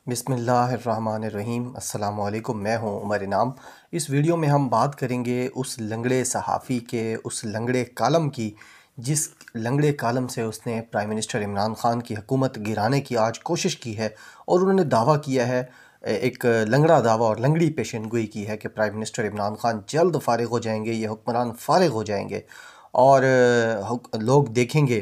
بسم اللہ الرحمن الرحیم۔ السلام علیکم، میں ہوں عمر انعام۔ اس ویڈیو میں ہم بات کریں گے اس لنگڑے صحافی کے، اس لنگڑے کالم کی، جس لنگڑے کالم سے اس نے پرائم منسٹر عمران خان کی حکومت گرانے کی آج کوشش کی ہے، اور انہوں نے دعویٰ کیا ہے، ایک لنگڑا دعویٰ اور لنگڑی پیشن گوئی کی ہے کہ پرائم منسٹر عمران خان جلد فارغ ہو جائیں گے، یہ حکمران فارغ ہو جائیں گے، اور لوگ دیکھیں گے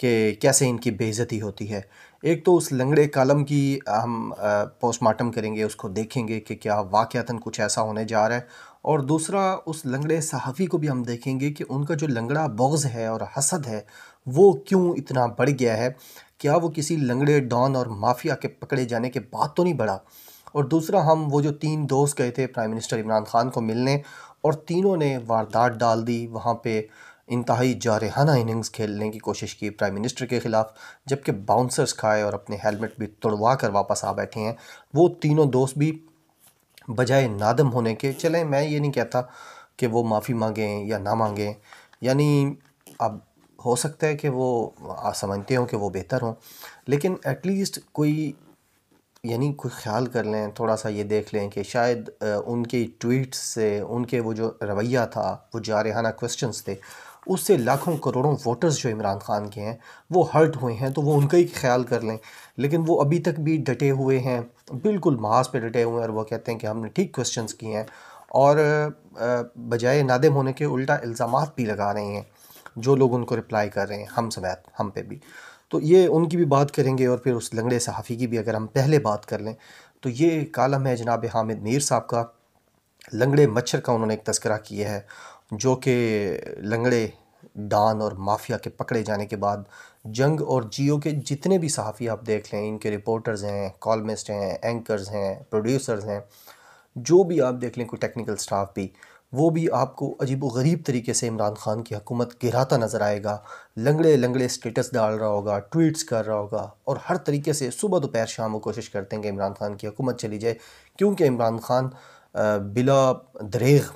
کہ کیسے ان کی بے عزتی ہوتی ہے۔ ایک تو اس لنگڑے کالم کی ہم پوسٹ مارٹم کریں گے، اس کو دیکھیں گے کہ کیا واقعتاً کچھ ایسا ہونے جا رہا ہے، اور دوسرا اس لنگڑے صحافی کو بھی ہم دیکھیں گے کہ ان کا جو لنگڑا بغض ہے اور حسد ہے وہ کیوں اتنا بڑھ گیا ہے۔ کیا وہ کسی لنگڑے ڈان اور مافیا کے پکڑے جانے کے بعد تو نہیں بڑھا؟ اور دوسرا، ہم وہ جو 3 دوست گئے تھے پرائم منسٹر عمران خان کو ملنے، اور تینوں نے واردات ڈال دی وہاں پہ، انتہائی جارحانہ اننگز کھیلنے کی کوشش کی پرائم منسٹر کے خلاف، جبکہ باؤنسرز کھائے اور اپنے ہیلمٹ بھی توڑوا کر واپس آ بیٹھے ہیں۔ وہ تینوں دوست بھی بجائے نادم ہونے کے، چلیں میں یہ نہیں کہتا کہ وہ معافی مانگیں یا نہ مانگیں، یعنی اب ہو سکتا ہے کہ وہ سمجھتے ہوں کہ وہ بہتر ہوں، لیکن ایٹ لیسٹ کوئی کوئی خیال کر لیں، تھوڑا سا یہ دیکھ لیں کہ شاید ان کی ٹویٹس سے، ان کے وہ جو رویہ تھا، وہ جارحانہ کوسچنز تھے، اس سے لاکھوں کروڑوں ووٹرز جو عمران خان کے ہیں وہ ہرٹ ہوئے ہیں، تو وہ ان کا ہی خیال کر لیں۔ لیکن وہ ابھی تک بھی ڈٹے ہوئے ہیں، بالکل محاذ پہ ڈٹے ہوئے ہیں، اور وہ کہتے ہیں کہ ہم نے ٹھیک کوسچنز کیے ہیں، اور بجائے نادم ہونے کے الٹا الزامات بھی لگا رہے ہیں جو لوگ ان کو رپلائی کر رہے ہیں، ہم سمیت، ہم پہ بھی۔ تو یہ ان کی بھی بات کریں گے، اور پھر اس لنگڑے صحافی کی بھی اگر ہم پہلے بات کر لیں تو یہ کالم ہے جناب حامد میر صاحب کا۔ لنگڑے مچھر کا انہوں نے ایک تذکرہ کیا ہے، جو کہ لنگڑے ڈان اور مافیا کے پکڑے جانے کے بعد جنگ اور جیو کے جتنے بھی صحافی آپ دیکھ لیں، ان کے رپورٹرز ہیں، کالمسٹ ہیں، اینکرز ہیں، پروڈیوسرز ہیں، جو بھی آپ دیکھ لیں، کوئی ٹیکنیکل سٹاف بھی، وہ بھی آپ کو عجیب و غریب طریقے سے عمران خان کی حکومت گراتا نظر آئے گا۔ لنگڑے لنگڑے سٹیٹس ڈال رہا ہوگا، ٹویٹس کر رہا ہوگا، اور ہر طریقے سے صبح دوپہر شام وہ کوشش کرتے ہیں کہ عمران خان کی حکومت چلی جائے، کیونکہ عمران خان بلا دریغ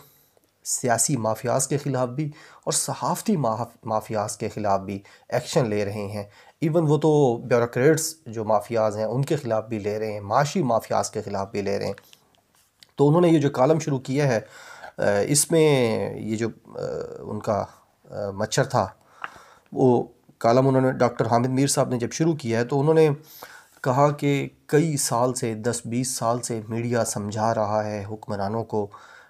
سیاسی مافیاز کے خلاف بھی اور صحافتی مافیاز کے خلاف بھی ایکشن لے رہے ہیں۔ ایون وہ تو بیوروکریٹس جو مافیاز ہیں ان کے خلاف بھی لے رہے ہیں، معاشی مافیاز کے خلاف بھی لے رہے ہیں۔ تو انہوں نے یہ جو کالم شروع کیا ہے، اس میں یہ جو ان کا مچھر تھا، وہ کالم انہوں نے، ڈاکٹر حامد میر صاحب نے جب شروع کیا ہے تو انہوں نے کہا کہ کئی سال سے، 10-20 سال سے میڈیا سمجھا رہا ہے حکمرانوں کو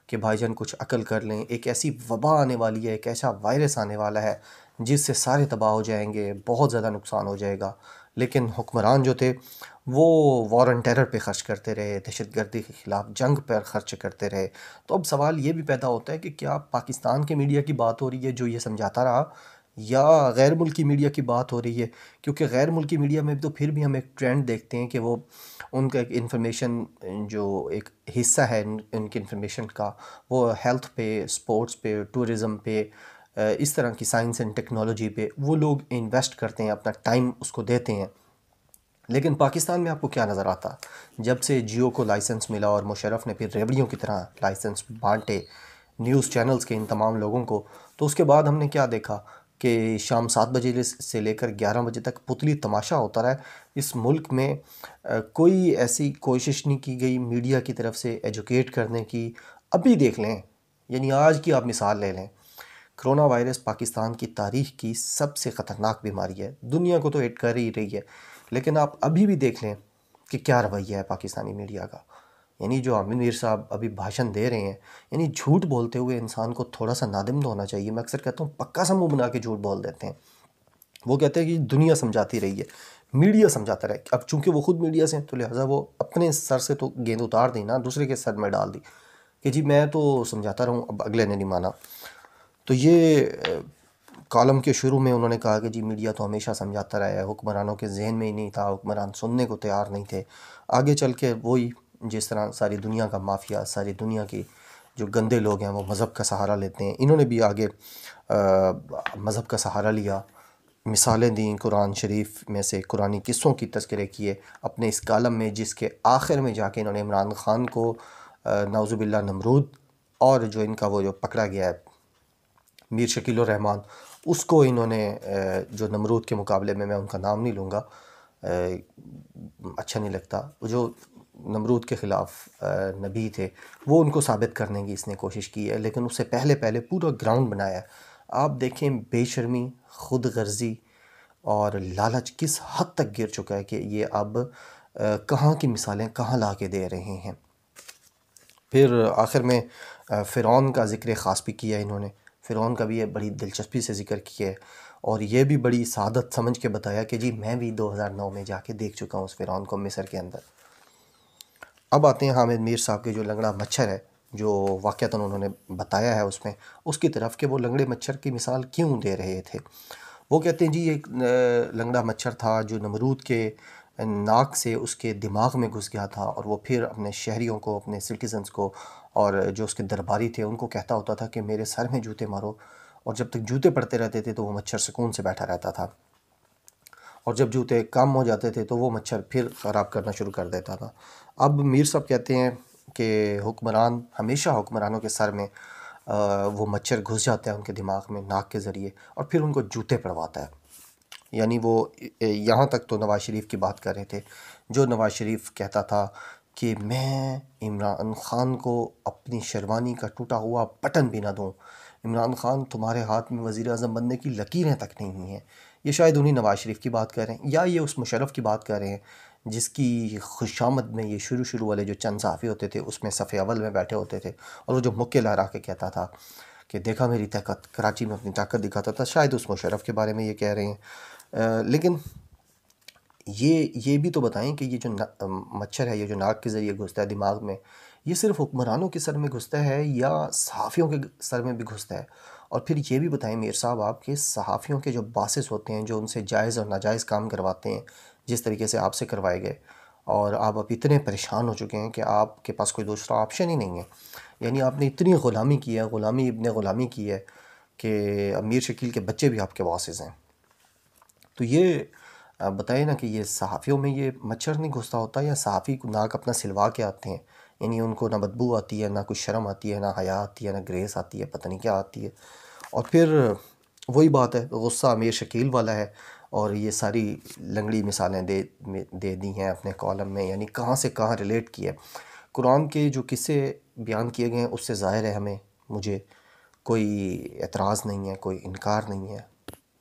کہ بھائی جان کچھ عقل کر لیں، ایک ایسی وبا آنے والی ہے، ایک ایسا وائرس آنے والا ہے جس سے سارے تباہ ہو جائیں گے، بہت زیادہ نقصان ہو جائے گا۔ لیکن حکمران جو تھے وہ وار اینڈ ٹیرر پہ خرچ کرتے رہے، دہشت گردی کے خلاف جنگ پر خرچ کرتے رہے۔ تو اب سوال یہ بھی پیدا ہوتا ہے کہ کیا پاکستان کے میڈیا کی بات ہو رہی ہے جو یہ سمجھاتا رہا، یا غیر ملکی میڈیا کی بات ہو رہی ہے؟ کیونکہ غیر ملکی میڈیا میں تو پھر بھی ہم ایک ٹرینڈ دیکھتے ہیں کہ وہ ان کا ایک انفارمیشن، جو ایک حصہ ہے ان کی انفارمیشن کا، وہ ہیلتھ پہ، سپورٹس پہ، ٹورزم پہ، اس طرح کی سائنس اینڈ ٹیکنالوجی پہ وہ لوگ انویسٹ کرتے ہیں، اپنا ٹائم اس کو دیتے ہیں۔ لیکن پاکستان میں آپ کو کیا نظر آتا؟ جب سے جیو کو لائسنس ملا اور مشرف نے پھر ریوڑیوں کی طرح لائسنس بانٹے نیوز چینلز کے ان تمام لوگوں کو، تو اس کے بعد ہم نے کیا دیکھا کہ شام 7 بجے سے لے کر 11 بجے تک پتلی تماشا ہوتا رہا ہے۔ اس ملک میں کوئی ایسی کوشش نہیں کی گئی میڈیا کی طرف سے ایجوکیٹ کرنے کی۔ ابھی دیکھ لیں، آج کی آپ مثال لے لیں، کرونا وائرس پاکستان کی تاریخ کی سب سے خطرناک بیماری ہے، دنیا کو تو ہٹ کر ہی رہی ہے، لیکن آپ ابھی بھی دیکھ لیں کہ کیا رویہ ہے پاکستانی میڈیا کا۔ جو حامد میر صاحب ابھی بھاشن دے رہے ہیں، جھوٹ بولتے ہوئے انسان کو تھوڑا سا نادم تو ہونا چاہیے۔ میں اکثر کہتا ہوں پکا سا منہ بنا کے جھوٹ بول دیتے ہیں۔ وہ کہتے ہیں کہ دنیا سمجھاتی رہی ہے، میڈیا سمجھاتا رہے۔ اب چونکہ وہ خود میڈیا سے ہیں تو لہٰذا وہ اپنے سر سے تو گیند اتار دی نا، دوسرے کے سر میں ڈال دی کہ جی میں تو سمجھاتا رہوں، اب اگلے نے نہیں مانا۔ تو یہ کالم کے شروع میں انہوں نے کہا کہ جی میڈیا تو ہمیشہ سمجھاتا رہا ہے، حکمرانوں کے ذہن میں ہی نہیں تھا، حکمران سننے کو تیار نہیں تھے۔ آگے چل کے وہی جس طرح ساری دنیا کا مافیا، ساری دنیا کی جو گندے لوگ ہیں وہ مذہب کا سہارا لیتے ہیں، انہوں نے بھی آگے مذہب کا سہارا لیا، مثالیں دیں قرآن شریف میں سے، قرآنی قصوں کی تذکرے کیے اپنے اس کالم میں، جس کے آخر میں جا کے انہوں نے عمران خان کو نعوذ باللہ نمرود، اور جو ان کا وہ جو پکڑا گیا ہے میر شکیل الرحمان، اس کو انہوں نے جو نمرود کے مقابلے میں ان کا نام نہیں لوں گا، اچھا نہیں لگتا. جو نمرود کے خلاف نبی تھے وہ ان کو ثابت کرنے کی اس نے کوشش کی ہے، لیکن اس سے پہلے پورا گراؤنڈ بنایا ہے. آپ دیکھیں بے شرمی، خود غرضی اور لالچ کس حد تک گر چکا ہے کہ یہ اب کہاں کی مثالیں کہاں لا کے دے رہے ہیں. پھر آخر میں فرعون کا ذکر خاص بھی کیا انہوں نے. فرعون کا بھی یہ بڑی دلچسپی سے ذکر کیا ہے، اور یہ بھی بڑی سعادت سمجھ کے بتایا کہ جی میں بھی 2009 میں جا کے دیکھ چکا ہوں اس فرعون کو مصر کے اندر. اب آتے ہیں حامد میر صاحب کے جو لنگڑا مچھر ہے، جو واقعتاً انہوں نے بتایا ہے اس کی طرف کہ وہ لنگڑے مچھر کی مثال کیوں دے رہے تھے. وہ کہتے ہیں جی ایک لنگڑا مچھر تھا جو نمرود کے ناک سے اس کے دماغ میں گھس گیا تھا، اور وہ پھر اپنے شہریوں کو، اپنے سٹیزنز کو، اور جو اس کے درباری تھے ان کو کہتا ہوتا تھا کہ میرے سر میں جوتے مارو، اور جب تک جوتے پڑتے رہتے تھے تو وہ مچھر سکون سے بیٹھا رہتا تھا، اور جب جوتے کم ہو جاتے تھے تو وہ مچھر پھر خراب کرنا شروع کر دیتا تھا. اب میر صاحب کہتے ہیں کہ حکمران ہمیشہ حکمرانوں کے سر میں وہ مچھر گھس جاتا ہے ان کے دماغ میں ناک کے ذریعے، اور پھر ان کو جوتے پڑواتا ہے. یعنی وہ یہاں تک تو نواز شریف کی بات کر رہے تھے، جو نواز شریف کہتا تھا کہ میں عمران خان کو اپنی شیروانی کا ٹوٹا ہوا بٹن بھی نہ دوں. عمران خان تمہارے ہاتھ میں وزیر اعظم بننے کی لکیریں تک نہیں ہیں. یہ شاید انہی نواز شریف کی بات کر رہے ہیں، یا یہ اس مشرف کی بات کر رہے ہیں جس کی خوشامد میں یہ شروع والے جو چند صحافی ہوتے تھے اس میں صف اول میں بیٹھے ہوتے تھے، اور وہ جو مکے لہرا کے کہتا تھا کہ دیکھا میری طاقت، کراچی میں اپنی طاقت دکھاتا تھا. شاید اس مشرف کے بارے میں یہ کہہ رہے ہیں. لیکن یہ بھی تو بتائیں کہ یہ جو مچھر ہے، یہ جو ناک کے ذریعے گھستا ہے دماغ میں، یہ صرف حکمرانوں کے سر میں گھستا ہے یا صحافیوں کے سر میں بھی گھستا ہے؟ اور پھر یہ بھی بتائیں میر صاحب آپ کہ صحافیوں کے جو باسز ہوتے ہیں جو ان سے جائز اور ناجائز کام کرواتے ہیں جس طریقے سے آپ سے کروائے گئے، اور آپ اب اتنے پریشان ہو چکے ہیں کہ آپ کے پاس کوئی دوسرا آپشن ہی نہیں ہے. یعنی آپ نے اتنی غلامی کی ہے، غلامی ابن غلامی کی ہے کہ امیر شکیل کے بچے بھی آپ کے باسز ہیں. تو یہ بتائیں نا کہ یہ صحافیوں میں یہ مچھر نہیں گھستا ہوتا، یا صحافی کو ناک اپنا سلوا کے آتے ہیں؟ یعنی ان کو نہ بدبو آتی ہے، نہ کوئی شرم آتی ہے، نہ حیا آتی ہے، نہ گریس آتی ہے، پتہ نہیں کیا آتی ہے. اور پھر وہی بات ہے، غصہ امیر شکیل والا ہے، اور یہ ساری لنگڑی مثالیں دے دی ہیں اپنے کالم میں. یعنی کہاں سے کہاں ریلیٹ کیا ہے. قرآن کے جو قصے بیان کیے گئے ہیں اس سے ظاہر ہے مجھے کوئی اعتراض نہیں ہے، کوئی انکار نہیں ہے،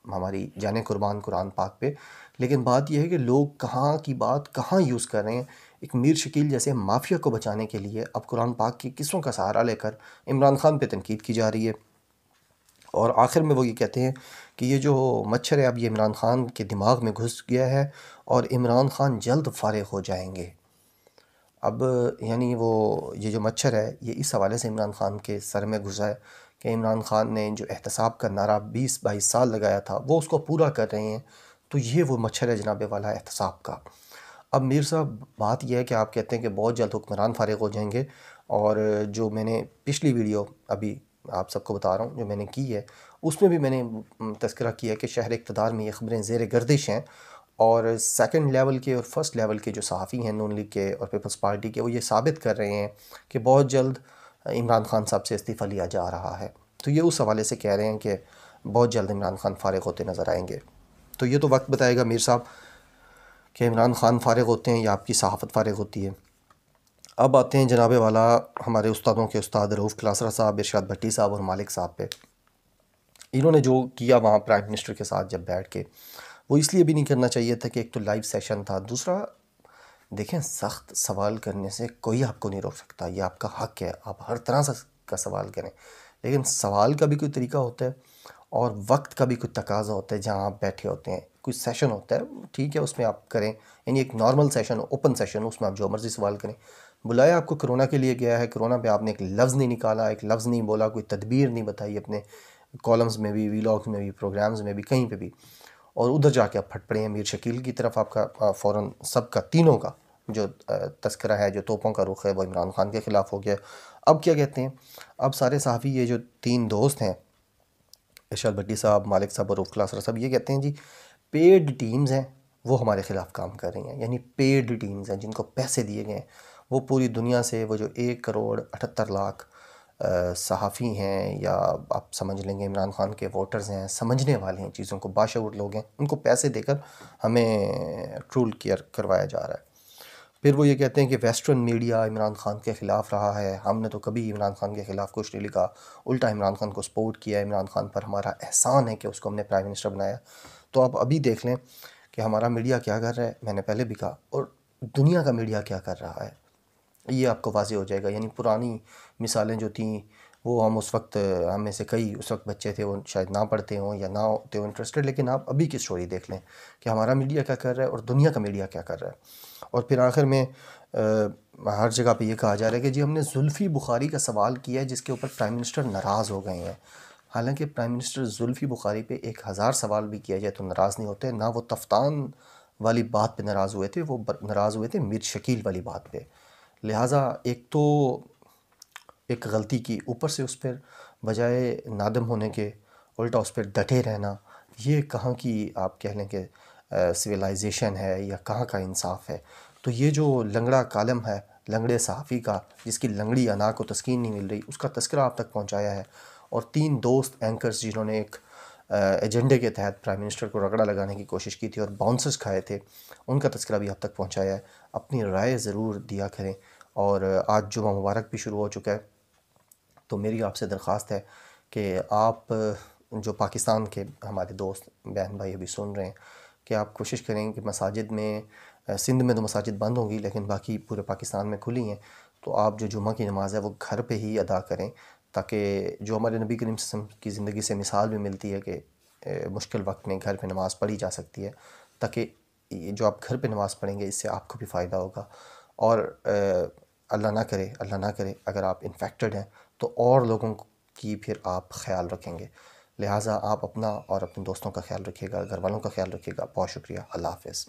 ہماری جانے قربان قرآن پاک پہ. لیکن بات یہ ہے کہ لوگ کہاں کی بات کہاں یوز کر رہے ہیں. ایک میر شکیل جیسے مافیا کو بچانے کے لیے اب قرآن پاک کی قصوں کا سہارا لے کر عمران خان پہ تنقید کی جا رہی ہے. اور آخر میں وہ یہ کہتے ہیں کہ یہ جو مچھر ہے اب یہ عمران خان کے دماغ میں گھس گیا ہے، اور عمران خان جلد فارغ ہو جائیں گے. اب یعنی یہ جو مچھر ہے یہ اس حوالے سے عمران خان کے سر میں گھسا ہے کہ عمران خان نے جو احتساب کا نعرہ 20-22 سال لگایا تھا وہ اس کو پورا کر رہے ہیں. تو یہ وہ مچھر ہے جناب والا احتساب کا. اب میر صاحب بات یہ ہے کہ آپ کہتے ہیں کہ بہت جلد حکمران فارغ ہو جائیں گے، اور جو میں نے پچھلی ویڈیو ابھی آپ سب کو بتا رہا ہوں جو میں نے کی ہے اس میں بھی میں نے تذکرہ کیا کہ شہر اقتدار میں یہ خبریں زیر گردش ہیں، اور سیکنڈ لیول کے اور فرسٹ لیول کے جو صحافی ہیں نون لیگ کے اور پیپلز پارٹی کے، وہ یہ ثابت کر رہے ہیں کہ بہت جلد عمران خان صاحب سے استعفیٰ لیا جا رہا ہے. تو یہ اس حوالے سے کہہ رہے ہیں کہ بہت جلد عمران خان فارغ ہوتے نظر آئیں گے. تو یہ تو وقت بتائے گا میر صاحب کہ عمران خان فارغ ہوتے ہیں یا آپ کی صحافت فارغ ہوتی ہے. اب آتے ہیں جناب والا ہمارے استادوں کے استاد رؤف کلاسرا صاحب، ارشاد بھٹی صاحب اور مالک صاحب پہ. انہوں نے جو کیا وہاں پرائم منسٹر کے ساتھ جب بیٹھ کے، وہ اس لیے بھی نہیں کرنا چاہیے تھا کہ ایک تو لائیو سیشن تھا، دوسرا دیکھیں سخت سوال کرنے سے کوئی آپ کو نہیں روک سکتا، یہ آپ کا حق ہے، آپ ہر طرح سے کا سوال کریں، لیکن سوال کا بھی کوئی طریقہ ہوتا ہے اور وقت کا بھی کوئی تقاضا ہوتا ہے. جہاں آپ بیٹھے ہوتے ہیں کوئی سیشن ہوتا ہے ٹھیک ہے اس میں آپ کریں، یعنی ایک نارمل سیشن اوپن سیشن، اس میں آپ جو مرضی سوال کریں. بلایا آپ کو کرونا کے لیے گیا ہے، کرونا پہ آپ نے ایک لفظ نہیں نکالا، ایک لفظ نہیں بولا، کوئی تدبیر نہیں بتائی اپنے کالمز میں بھی، ویلاگز میں بھی، پروگرامز میں بھی، کہیں پہ بھی، اور ادھر جا کے آپ پھٹ پڑے ہیں میر شکیل کی طرف. آپ کا فوراً سب کا تینوں کا جو تذکرہ ہے، جو توپوں کا رخ ہے، وہ عمران خان کے خلاف ہو گیا. اب کیا کہتے ہیں، اب سارے صحافی یہ جو تین دوست ہیں ارشاد بھٹی صاحب، مالک صاحب اور رؤف کلاسرا صاحب، یہ کہتے ہیں جی پیڈ ٹیمز ہیں وہ ہمارے خلاف کام کر رہی ہیں. یعنی پیڈ ٹیمز ہیں جن کو پیسے دیے گئے ہیں، وہ پوری دنیا سے وہ جو 1,78,00,000 صحافی ہیں یا آپ سمجھ لیں گے عمران خان کے ووٹرز ہیں، سمجھنے والے ہیں چیزوں کو، باشعور لوگ ہیں، ان کو پیسے دے کر ہمیں ٹرول کیئر کروایا جا رہا ہے۔ پھر وہ یہ کہتے ہیں کہ ویسٹرن میڈیا عمران خان کے خلاف رہا ہے، ہم نے تو کبھی عمران خان کے خلاف کچھ نہیں لکھا، الٹا عمران خان کو سپورٹ کیا، عمران خان پر ہمارا احسان ہے کہ اس کو ہم نے پرائم منسٹر بنایا۔ تو آپ ابھی دیکھ لیں کہ ہمارا میڈیا کیا کر رہا ہے، میں نے پہلے بھی کہا، اور دنیا کا میڈیا کیا کر رہا ہے، یہ آپ کو واضح ہو جائے گا۔ یعنی پرانی مثالیں جو تھیں وہ ہم اس وقت، ہم میں سے کئی اس وقت بچے تھے، وہ شاید نہ پڑھتے ہوں یا نہ ہوتے ہوں انٹرسٹڈ، لیکن آپ ابھی کی سٹوری دیکھ لیں کہ ہمارا میڈیا کیا کر رہا ہے اور دنیا کا میڈیا کیا کر رہا ہے۔ اور پھر آخر میں ہر جگہ پہ یہ کہا جا رہا ہے کہ جی ہم نے زلفی بخاری کا سوال کیا ہے جس کے اوپر پرائم منسٹر ناراض ہو گئے ہیں۔ حالانکہ پرائم منسٹر زلفی بخاری پہ 1000 سوال بھی کیا جائے تو ناراض نہیں ہوتے، نہ وہ تفتان والی بات پہ ناراض ہوئے تھے، وہ ناراض ہوئے تھے میر شکیل والی بات پہ۔ لہٰذا ایک تو ایک غلطی کی، اوپر سے اس پر بجائے نادم ہونے کے الٹا اس پر ڈٹے رہنا، یہ کہاں کی آپ کہہ لیں کہ سویلائزیشن ہے یا کہاں کا انصاف ہے۔ تو یہ جو لنگڑا کالم ہے لنگڑے صحافی کا، جس کی لنگڑی انا کو تسکین نہیں مل رہی، اس کا تذکرہ آپ تک پہنچایا ہے، اور 3 دوست اینکرز جنہوں نے ایک ایجنڈے کے تحت پرائم منسٹر کو رگڑا لگانے کی کوشش کی تھی اور باؤنسرز کھائے تھے، ان کا تذکرہ بھی آپ تک پہنچایا ہے۔ اپنی رائے ضرور دیا کریں، اور آج جمعہ مبارک بھی شروع ہو چکا ہے، تو میری آپ سے درخواست ہے کہ آپ جو پاکستان کے ہمارے دوست بہن بھائی ابھی سن رہے ہیں، کہ آپ کوشش کریں کہ مساجد میں، سندھ میں تو مساجد بند ہوں گی لیکن باقی پورے پاکستان میں کھلی ہیں، تو آپ جو جمعہ کی نماز ہے وہ گھر پہ ہی ادا کریں، تاکہ جو ہمارے نبی کریم صلی اللہ علیہ وسلم کی زندگی سے مثال بھی ملتی ہے کہ مشکل وقت میں گھر پہ نماز پڑھی جا سکتی ہے، تاکہ یہ جو آپ گھر پہ نماز پڑھیں گے اس سے آپ کو بھی فائدہ ہوگا۔ اور اللہ نہ کرے اگر آپ انفیکٹڈ ہیں تو اور لوگوں کی پھر آپ خیال رکھیں گے۔ لہٰذا آپ اپنا اور اپنے دوستوں کا خیال رکھیے گا، گھر والوں کا خیال رکھیے گا۔ بہت شکریہ، اللہ حافظ۔